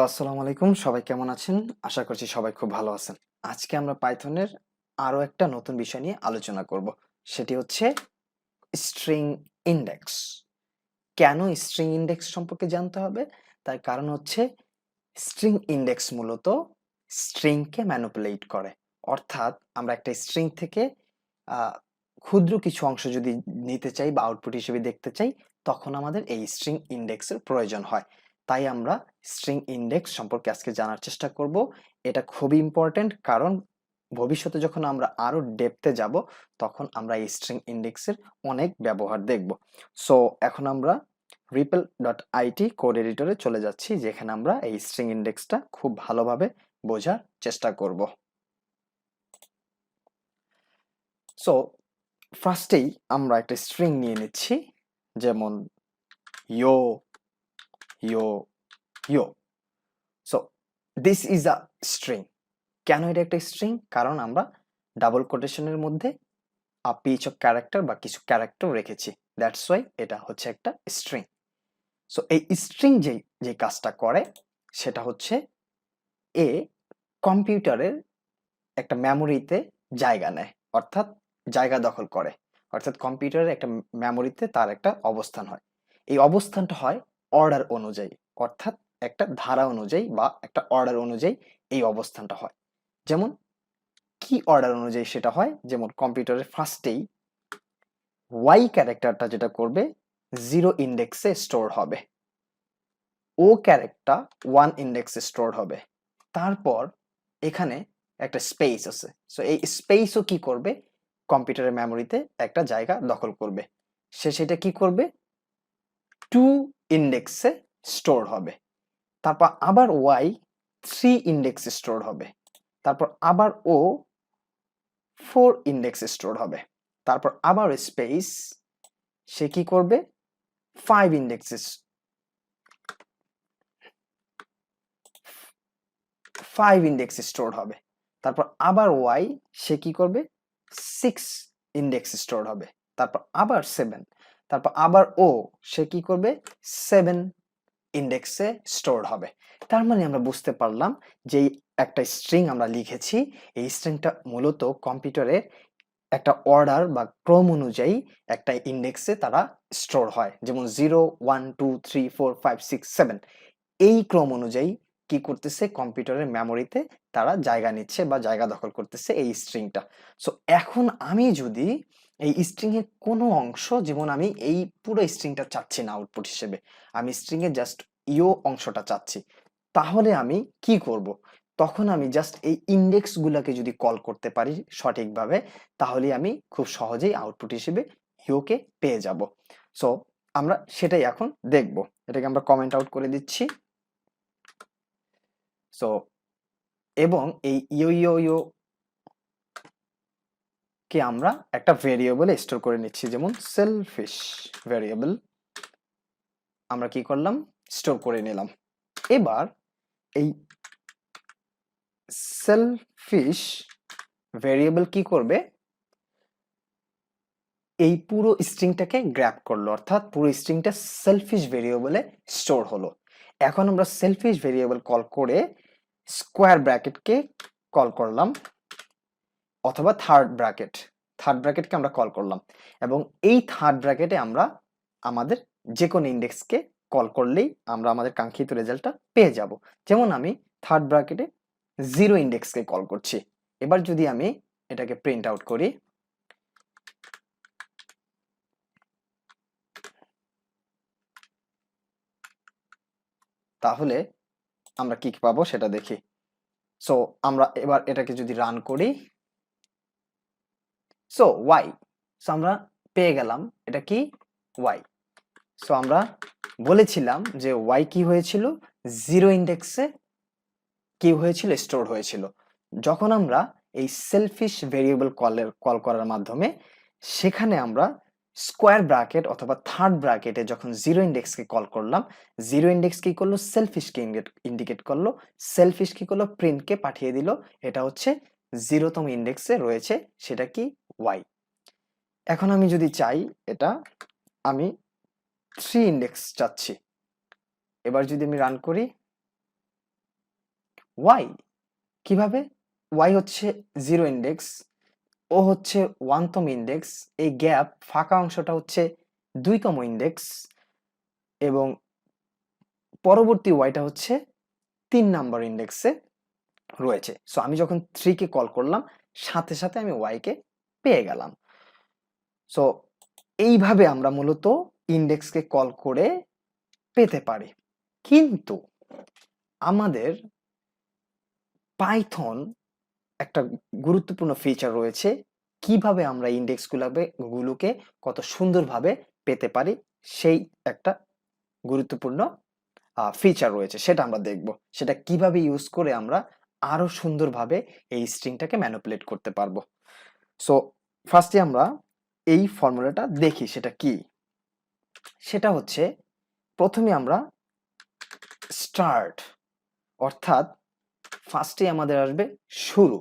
আসসালামু আলাইকুম, সবাই কেমন আছেন? আশা করছি সবাই খুব ভালো আছেন। আজকে আমরা পাইথনের আরো একটা নতুন বিষয় নিয়ে আলোচনা করব। সেটি হচ্ছে স্ট্রিং ইনডেক্স। কেন স্ট্রিং ইনডেক্স সম্পর্কে জানতে হবে? তার কারণ হচ্ছে স্ট্রিং ইনডেক্স মূলত স্ট্রিংকে ম্যানিপুলেট করে। অর্থাৎ আমরা একটা স্ট্রিং থেকে আহ, ক্ষুদ্র কিছু অংশ যদি নিতে চাই বা আউটপুট হিসেবে দেখতে চাই, তখন আমাদের এই স্ট্রিং ইনডেক্সের প্রয়োজন হয়। তাই আমরা স্ট্রিং ইনডেক্স সম্পর্কে আজকে জানার চেষ্টা করব। এটা খুবই ইম্পর্টেন্ট, কারণ ভবিষ্যতে যখন আমরা আরো ডেপথে যাব, তখন আমরা এই স্ট্রিং ইনডেক্সের অনেক ব্যবহার দেখব। সো এখন আমরা রিপেল.আইটি কোড এডিটরে চলে যাচ্ছি, যেখানে আমরা এই স্ট্রিং ইনডেক্সটা খুব ভালোভাবে বোঝার চেষ্টা করব। সো ফার্স্টেই আমরা একটা স্ট্রিং নিয়ে নিচ্ছি, যেমন yo yo yo. So this is a string. কেন এটা একটা স্ট্রিং? কারণ আমরা ডাবল কোটেশনের মধ্যে পিচ অফ ক্যারেক্টার বা কিছু ক্যারেক্টার রেখেছি, দ্যাটস ওয়াই এটা হচ্ছে একটা স্ট্রিং। সো এই স্ট্রিং যে কাজটা করে সেটা হচ্ছে এ কম্পিউটারের একটা মেমোরিতে জায়গা নেয়, অর্থাৎ জায়গা দখল করে। অর্থাৎ কম্পিউটারের একটা মেমোরিতে তার একটা অবস্থান হয়। এই অবস্থানটা হয় অর্ডার অনুযায়ী, অর্থাৎ একটা ধারা অনুযায়ী বা একটা অর্ডার অনুযায়ী এই অবস্থানটা হয়। যেমন কি অর্ডার অনুযায়ী সেটা হয়? যেমন কম্পিউটারের ফার্স্টেই ওয়াই ক্যারেক্টারটা যেটা করবে 0 ইন্ডেক্সে স্টোর হবে, ও ক্যারেক্টার 1 ইন্ডেক্সে স্টোর হবে। তারপর এখানে একটা স্পেস আছে, সো এই স্পেসও কি করবে? কম্পিউটারের মেমোরিতে একটা জায়গা দখল করবে। সেটা কি করবে? 2 ইন্ডেক্সে স্টোর হবে। তারপর আবার ওয়াই 3 ইন্ডেক্সে স্টোর হবে। তারপর আবার ও 4 ইন্ডেক্সে স্টোর হবে। তারপর আবার স্পেস, সে কি করবে? 5 ইন্ডেক্সে 5 ইন্ডেক্সে স্টোর হবে। তারপর আবার ওয়াই, সে কি করবে? 6 ইন্ডেক্সে স্টোর হবে। তারপর আবার 7। তারপর আবার ও, সে কি করবে? 7 ইন্ডেক্সে স্টোর হবে। তার মানে আমরা বুঝতে পারলাম যে একটা স্ট্রিং আমরা লিখেছি, এই স্ট্রিংটা মূলত কম্পিউটারের একটা অর্ডার বা ক্রম অনুযায়ী একটা ইন্ডেক্সে তারা স্টোর হয়। যেমন 0 1 2 3 4 5 6 7, এই ক্রম অনুযায়ী কি করতেছে? কম্পিউটারের মেমোরিতে তারা জায়গা নিচ্ছে বা জায়গা দখল করতেছে এই স্ট্রিংটা। সো এখন আমি যদি এই স্ট্রিং এর কোনো অংশ, যেমন আমি এই পুরো স্ট্রিংটা চাচ্ছি না আউটপুট হিসেবে, আমি স্ট্রিং এর জাস্ট ইও অংশটা চাচ্ছি, তাহলে আমি কি করব? তখন আমি জাস্ট এই ইন্ডেক্স গুলাকে যদি কল করতে পারি সঠিকভাবে, তাহলে আমি খুব সহজেই আউটপুট হিসেবে ইওকে পেয়ে যাব। সো আমরা সেটাই এখন দেখব। এটাকে আমরা কমেন্ট আউট করে দিচ্ছি। সো এবং এই ইও ইও ইও কে আমরা একটা ভেরিয়েবলে স্টোর করে নিচ্ছি, যেমন সেলফিশ ভেরিয়েবল আমরা কি করলাম? স্টোর করে নিলাম। এবার এই সেলফিশ ভেরিয়েবল কি করবে? এই পুরো স্ট্রিংটাকে গ্র্যাব করলো, অর্থাৎ পুরো স্ট্রিংটা সেলফিশ ভেরিয়েবলে স্টোর হলো। এখন আমরা সেলফিশ ভেরিয়েবল কল করে স্কোয়ার ব্র্যাকেটকে কল করলাম, অথবা থার্ড ব্র্যাকেটকে আমরা কল করলাম, এবং এই থার্ড ব্র্যাকেটে আমরা আমাদের যে কোনো ইন্ডেক্সকে কল করলেই আমরা আমাদের কাঙ্ক্ষিত রেজাল্টটা পেয়ে যাব। যেমন আমি থার্ড ব্র্যাকেটে 0 ইন্ডেক্সকে কল করছি। এবার যদি আমি এটাকে প্রিন্ট আউট করি, তাহলে আমরা কি পাবো সেটা দেখি। সো আমরা এবার এটাকে যদি রান করি, সো ওয়াই, সো আমরা পেয়ে গেলাম এটা কি? ওয়াই। সো আমরা বলেছিলাম যে ওয়াই কি হয়েছিল? 0 ইন্ডেক্সে কি হয়েছিল? স্টোর হয়েছিল। যখন আমরা এই সেলফিশ ভেরিয়েবল কল করার মাধ্যমে সেখানে আমরা স্কোয়ার ব্র্যাকেট অথবা থার্ড ব্র্যাকেটে যখন 0 ইন্ডেক্সকে কল করলাম, 0 ইন্ডেক্স কি করলো? সেলফিশকে ইন্ডিকেট করলো। সেলফিশ কি করলো? প্রিন্টকে পাঠিয়ে দিল, এটা হচ্ছে 0তম ইন্ডেক্সে রয়েছে, সেটা কি? ওয়াই। এখন আমি যদি চাই এটা, আমি 3 ইন্ডেক্স চাচ্ছি। এবার যদি আমি রান করি, ওয়াই কিভাবে? ওয়াই হচ্ছে 0 ইন্ডেক্স, ও হচ্ছে 1তম ইন্ডেক্স, এই গ্যাপ ফাঁকা অংশটা হচ্ছে 2তম ইন্ডেক্স, এবং পরবর্তী ওয়াইটা হচ্ছে 3 নাম্বার ইন্ডেক্সে রয়েছে। সো আমি যখন 3 কে কল করলাম, সাথে সাথে আমি ওয়াই কে পেয়ে গেলাম। সো এইভাবে আমরা মূলত ইন্ডেক্সকে কল করে পেতে পারি। কিন্তু আমাদের পাইথন একটা গুরুত্বপূর্ণ ফিচার রয়েছে, কিভাবে আমরা ইন্ডেক্স গুলোকে কত সুন্দরভাবে পেতে পারি, সেই একটা গুরুত্বপূর্ণ ফিচার রয়েছে, সেটা আমরা দেখব। সেটা কিভাবে ইউজ করে আমরা আরো সুন্দরভাবে এই স্ট্রিংটাকে ম্যানিপুলেট করতে পারবো। সো ফার্স্টে আমরা এই ফর্মুলাটা দেখি সেটা কি। সেটা হচ্ছে, প্রথমে আমরা স্টার্ট, অর্থাৎ ফার্স্টে আমাদের আসবে শুরু।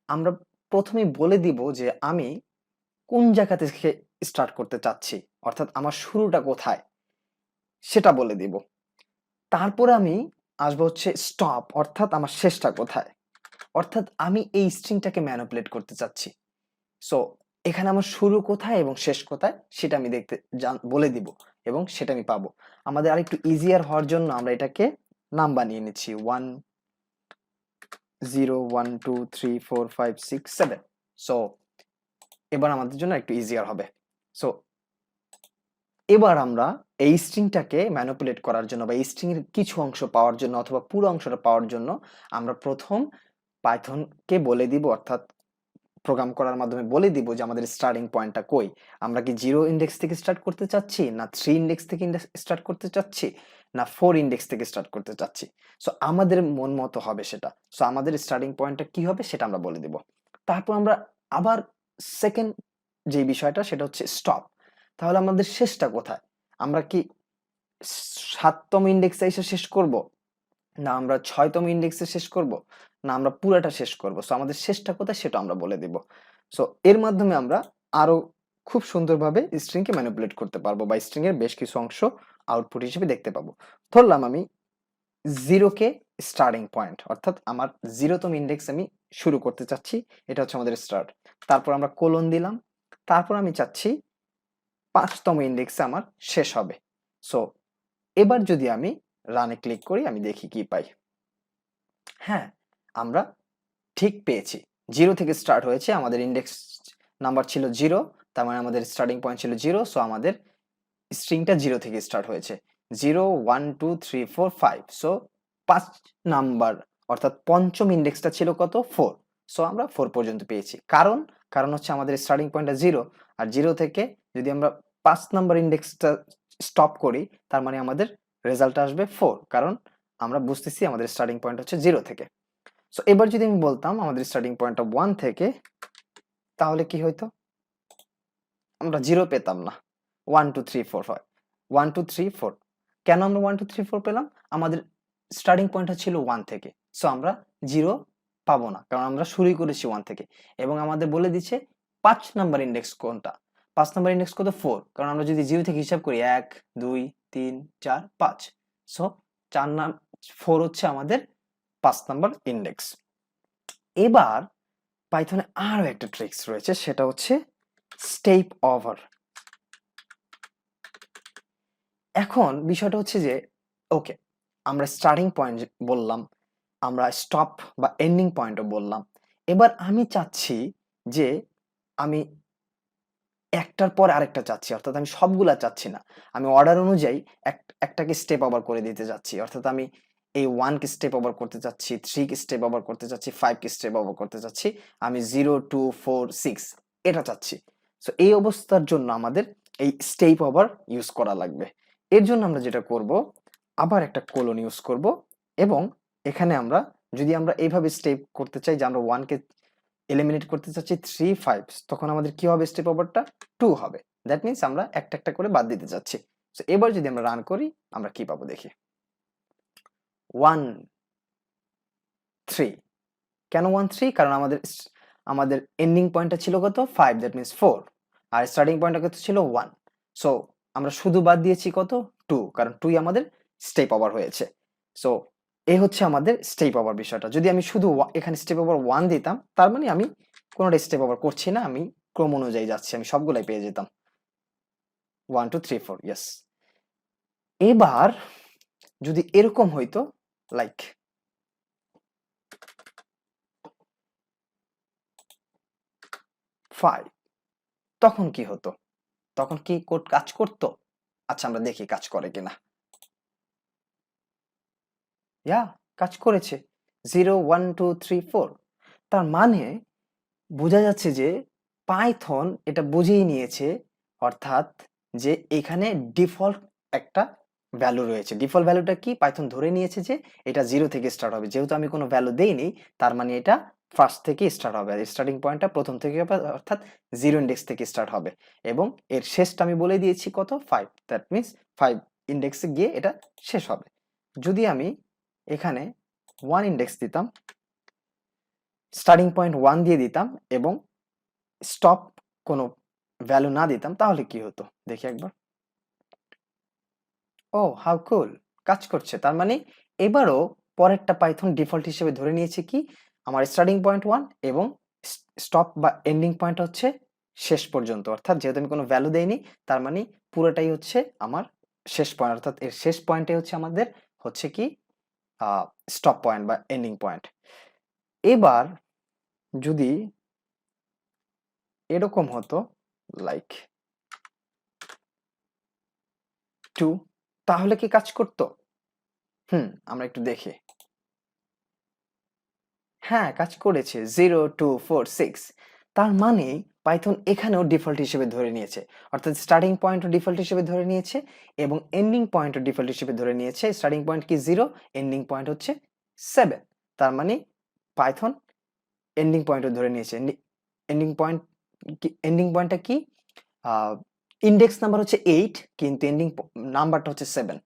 আমরা প্রথমেই বলে দিব যে আমি কোন জায়গা থেকে স্টার্ট করতে চাচ্ছি, অর্থাৎ আমার শুরুটা কোথায় সেটা বলে দিব। তারপরে আমি আসবো হচ্ছে স্টপ, অর্থাৎ আমার শেষটা কোথায়, অর্থাৎ আমি এই স্ট্রিংটাকে ম্যানিপুলেট করতে চাচ্ছি। সো এখানে আমার শুরু কোথায় এবং শেষ কোথায় সেটা আমি বলে দিব, এবং সেটা আমি পাবো। আমাদের আরেকটু ইজিয়ার হওয়ার জন্য আমরা এটাকে নাম বানিয়ে নিচ্ছি 1 0 1 2 3 4 5 6 7। সো এবার আমাদের জন্য একটু ইজিয়ার হবে। সো এবার আমরা এই স্ট্রিংটাকে ম্যানিপুলেট করার জন্য বা এই স্ট্রিং এর কিছু অংশ পাওয়ার জন্য অথবা পুরো অংশটা পাওয়ার জন্য আমরা প্রথম পাইথনকে বলে দিব, অর্থাৎ প্রোগ্রাম করার মাধ্যমে বলে দিব যে আমাদের স্টার্টিং পয়েন্টটা কই। আমরা কি 0 ইন্ডেক্স থেকে স্টার্ট করতে চাচ্ছি, না 3 ইন্ডেক্স থেকে স্টার্ট করতে চাচ্ছি, না 4 ইন্ডেক্স থেকে স্টার্ট করতে চাচ্ছি। সো আমাদের মন মতো হবে সেটা। সো আমাদের স্টার্টিং পয়েন্টটা কি হবে সেটা আমরা বলে দিব। তারপর আমরা আবার সেকেন্ড যে বিষয়টা সেটা হচ্ছে স্টপ। তাহলে আমাদের শেষটা কোথায়? আমরা কি 7তম ইন্ডেক্সে এসে শেষ করব, না আমরা 6তম ইন্ডেক্সে শেষ করব, না আমরা পুরাটা শেষ করব? সো আমাদের শেষটা কোথায় সেটা আমরা বলে দিব। সো এর মাধ্যমে আমরা আরো খুব সুন্দরভাবে স্ট্রিংকে ম্যানিপুলেট করতে পারবো, বা স্ট্রিং এর বেশ কিছু অংশ আউটপুট হিসেবে দেখতে পাবো। ধরলাম আমি 0 কে স্টার্টিং পয়েন্ট, অর্থাৎ আমার 0তম ইন্ডেক্স আমি শুরু করতে চাচ্ছি, এটা হচ্ছে আমাদের স্টার্ট। তারপর আমরা কোলন দিলাম, তারপর আমি চাচ্ছি 5তম ইন্ডেক্সে আমার শেষ হবে। সো এবার যদি আমি রানে ক্লিক করি, আমি দেখি কি পাই। হ্যাঁ, আমরা ঠিক পেয়েছি। 0 থেকে স্টার্ট হয়েছে, আমাদের ইন্ডেক্স নাম্বার ছিল 0, তার মানে আমাদের স্টার্টিং পয়েন্ট ছিল 0। সো আমাদের স্ট্রিংটা 0 থেকে স্টার্ট হয়েছে। 0 1 2 3 4 5। সো 5 নাম্বার, অর্থাৎ পঞ্চম ইন্ডেক্সটা ছিল কত? 4। সো আমরা 4 পর্যন্ত পেয়েছি। কারণ হচ্ছে আমাদের স্টার্টিং পয়েন্টটা 0, আর 0 থেকে যদি আমরা 5 নাম্বার ইন্ডেক্সটা স্টপ করি, তার মানে আমাদের রেজাল্ট আসবে 4, কারণ আমরা বুঝতেছি আমাদের স্টার্টিং পয়েন্ট হচ্ছে 0 থেকে। সো এবার যদি আমি বলতাম আমাদের স্টার্টিং পয়েন্টটা 1 থেকে, তাহলে কি হইতো? আমরা 0 পেতাম না। 1 2 3 4 5 1 2 3 4। কেন আমরা 1 2 3 4 পেলাম? আমাদের স্টার্টিং পয়েন্টটা ছিল 1 থেকে। সো আমরা 0 পাবো না, কারণ আমরা শুরুই করেছি 1 থেকে, এবং আমাদের বলে দিচ্ছে 5 নাম্বার ইন্ডেক্স কোনটা। 5 নাম্বার ইন্ডেক্স কত? 4, কারণ আমরা যদি 0 থেকে হিসাব করি 1 2 3 4 5। সো 4 হচ্ছে আমাদের 5 নাম্বার ইন্ডেক্স। এবার পাইথনে আরো একটা ট্রিক্স রয়েছে, সেটা হচ্ছে স্টেপ ওভার। এখন বিষয়টা হচ্ছে যে, ওকে, আমরা স্টার্টিং পয়েন্ট বললাম, আমরা স্টপ বা এন্ডিং পয়েন্টও বললাম। এবার আমি চাচ্ছি যে আমি একটার পর আরেকটা চাচ্ছি, অর্থাৎ আমি সবগুলা চাচ্ছি না, আমি অর্ডার অনুযায়ী একটাকে স্টেপ ওভার করে দিতে যাচ্ছি। অর্থাৎ আমি এই 1 কে স্টেপ ওভার করতে চাচ্ছি, 3 কে স্টেপ ওভার করতে চাচ্ছি, 5 কে স্টেপ ওভার করতে চাচ্ছি, আমি 0 2 4 6 এটা চাচ্ছি। সো এই অবস্থার জন্য আমাদের এই স্টেপ ওভার ইউজ করা লাগবে। এর জন্য আমরা যেটা করব, আবার একটা কোলন ইউজ করব, এবং এখানে আমরা যদি আমরা এইভাবে স্টেপ করতে চাই যে আমরা 1 কে এলিমিনেট করতে চাচ্ছি 3 5, তখন আমাদের কি হবে? স্টেপ ওভারটা 2 হবে। দ্যাট মিন্স আমরা একটা একটা করে বাদ দিতে যাচ্ছি। সো এবার যদি আমরা রান করি, আমরা কি পাবো দেখি। 1 3। কেন 1 3? কারণ আমাদের এন্ডিং পয়েন্টটা ছিল কত? 5, দ্যাট মিন্স 4, আর স্টার্টিং পয়েন্টটা কত ছিল? 1। সো আমরা শুধু বাদ দিয়েছি কত? 2, কারণ 2 আমাদের স্টেপ ওভার হয়েছে। সো এই হচ্ছে আমাদের স্টেপ ওভার বিষয়টা। যদি আমি শুধু এখানে স্টেপ ওভার 1 দিতাম, তার মানে আমি কোনোটা স্টেপ ওভার করছি না, আমি ক্রম অনুযায়ী যাচ্ছি, আমি সবগুলাই পেয়ে যেতাম। 1 2 3 4, ইয়েস। এবার যদি এরকম হইতো, লাইক 5, তখন কি হতো? তখন কি কোড কাজ করতো? আচ্ছা, আমরা দেখি কাজ করে কিনা। ইয়া, কাজ করেছে। 0 1 2 3 4। তার মানে বোঝা যাচ্ছে যে পাইথন এটা বুঝেই নিয়েছে, অর্থাৎ যে এখানে ডিফল্ট একটা ভ্যালু রয়েছে। ডিফল্ট ভ্যালুটা কি? পাইথন ধরে নিয়েছে যে এটা 0 থেকে স্টার্ট হবে। যেহেতু আমি কোনো ভ্যালু দেইনি, তার মানে এটা ফার্স্ট থেকে স্টার্ট হবে। আর স্টার্টিং পয়েন্টটা প্রথম থেকে হবে, অর্থাৎ 0 ইন্ডেক্স থেকে স্টার্ট হবে। এবং এর শেষটা আমি বলে দিয়েছি কত? 5। দ্যাট মিনস 5 ইন্ডেক্সে গিয়ে এটা শেষ হবে। যদি আমি এখানে 1 ইন্ডেক্স দিতাম, স্টার্টিং পয়েন্ট 1 দিয়ে দিতাম এবং স্টপ কোনো ভ্যালু না দিতাম, তাহলে কি হতো দেখি একবার। ও হাউ কুল, কাজ করছে। তার মানে এবারও পরেরটা পাইথন ডিফল্ট হিসেবে ধরে নিয়েছে কি, আমার স্টার্টিং পয়েন্ট 1 এবং স্টপ বা এন্ডিং পয়েন্ট হচ্ছে শেষ পর্যন্ত। অর্থাৎ যেহেতু আমি কোনো ভ্যালু দেইনি, তার মানে পুরোটাই হচ্ছে আমার শেষ পয়েন্ট। অর্থাৎ এর শেষ পয়েন্টে হচ্ছে আমাদের হচ্ছে কি স্টপ পয়েন্ট বা এন্ডিং পয়েন্ট। এবার যদি এরকম হতো, লাইক 2, তাহলে কি কাজ করতো? আমরা একটু দেখি। হ্যাঁ, কাজ করেছে। 0 2 4 6। তার মানে পাইথন এখানেও ডিফল্ট হিসেবে ধরে নিয়েছে। অর্থাৎ স্টার্টিং পয়েন্টও ডিফল্ট হিসেবে ধরে নিয়েছে এবং এন্ডিং পয়েন্টও ডিফল্ট হিসেবে ধরে নিয়েছে। স্টার্টিং পয়েন্ট কি 0, এন্ডিং পয়েন্ট হচ্ছে 7। তার মানে পাইথন এন্ডিং পয়েন্টও ধরে নিয়েছে। এন্ডিং পয়েন্ট কি? এন্ডিং পয়েন্টটা কি? ইন্ডেক্স নাম্বার হচ্ছে 8, কিন্তু এন্ডিং নাম্বারটা হচ্ছে 7।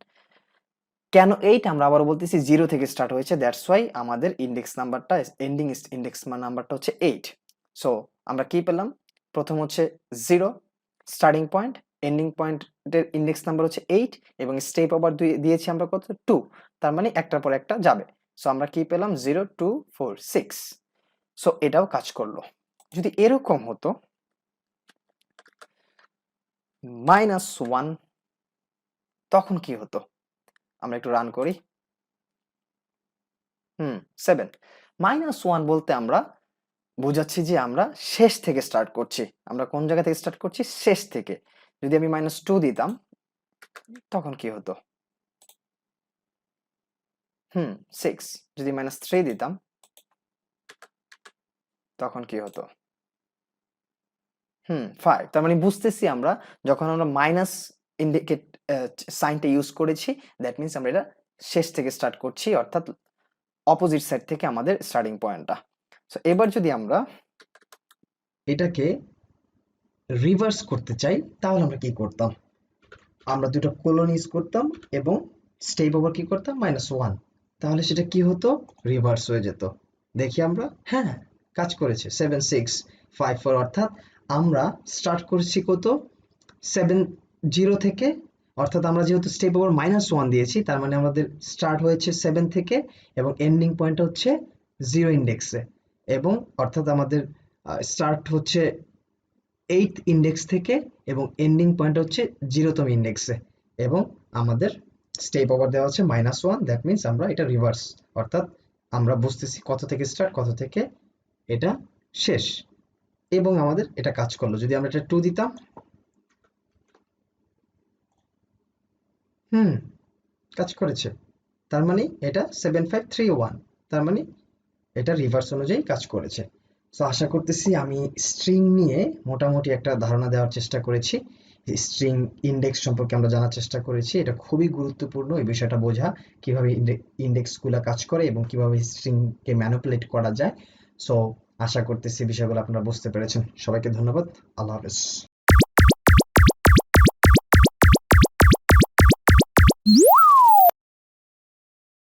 কেন 8? আমরা আবারও বলতেছি 0 থেকে স্টার্ট হয়েছে, দ্যাটস ওয়াই আমাদের ইন্ডেক্স নাম্বারটা, এন্ডিং ইন্ডেক্স নাম্বারটা হচ্ছে 8। সো আমরা কি পেলাম? প্রথম হচ্ছে 0 স্টার্টিং পয়েন্ট, এন্ডিং পয়েন্টের ইন্ডেক্স নাম্বার হচ্ছে 8 এবং স্টেপ ওভার দিয়েছি আমরা কত? 2। তার মানে একটার পর একটা যাবে। সো আমরা কি পেলাম? 0 2 4 6। সো এটাও কাজ করলো। যদি এরকম হতো -1, তখন কি হতো? আমরা একটু রান করি। 7। -1 বলতে আমরা বোঝাচ্ছি যে আমরা শেষ থেকে স্টার্ট করছি। আমরা কোন জায়গা থেকে স্টার্ট করছি? শেষ থেকে। যদি আমি -2 দিতাম, তখন কি হতো? 6। যদি -3 দিতাম, তখন কি হতো? 5। তার মানে বুঝতেছি আমরা যখন আমরা মাইনাস ইন্ডিকেট সাইনটা ইউজ করেছি, দ্যাট মিনস আমরা এটা শেষ থেকে স্টার্ট করছি, অর্থাৎ অপোজিট সাইড থেকে আমাদের স্টার্টিং পয়েন্টটা। সো এবার যদি আমরা এটাকে রিভার্স করতে চাই, তাহলে আমরা কি করতাম? আমরা দুটো কোলন ইউজ করতাম এবং স্টেপ ওভার কি করতাম? -1। তাহলে সেটা কি হতো? রিভার্স হয়ে যেত। দেখি আমরা। হ্যাঁ, কাজ করেছে। 7 6 5 4। অর্থাৎ আমরা স্টার্ট করেছি কত? 7 0 থেকে। অর্থাৎ আমরা যেহেতু স্টেপ ওভার -1 দিয়েছি, তার মানে আমাদের স্টার্ট হয়েছে 7 থেকে এবং এন্ডিং পয়েন্ট হচ্ছে 0 ইন্ডেক্সে। এবং অর্থাৎ আমাদের স্টার্ট হচ্ছে 8th ইন্ডেক্স থেকে এবং এন্ডিং পয়েন্ট হচ্ছে 0তম ইন্ডেক্সে। এবং আমাদের স্টেপ ওভার দেওয়া হচ্ছে -1, দ্যাট মিনস আমরা এটা রিভার্স। অর্থাৎ আমরা বুঝতেছি কত থেকে স্টার্ট, কত থেকে এটা শেষ। এবং আমাদের এটা কাজ করলো। যদি আমরা এটা 2 দিতাম, কাজ করেছে। তার মানে এটা 7 5 3 1। তার মানে এটা রিভার্স অনুযায়ী কাজ করেছে। সো আশা করতেছি আমি স্ট্রিং নিয়ে মোটামুটি একটা ধারণা দেওয়ার চেষ্টা করেছি। স্ট্রিং ইন্ডেক্স সম্পর্কে আমরা জানার চেষ্টা করেছি। এটা খুবই গুরুত্বপূর্ণ এই বিষয়টা বোঝা, কিভাবে ইন্ডেক্সগুলো কাজ করে এবং কিভাবে স্ট্রিংকে ম্যানিপুলেট করা যায়। সো আশা করতেছি বিষয়গুলো আপনারা বুঝতে পেরেছেন। সবাইকে ধন্যবাদ। আল্লাহ হাফেজ।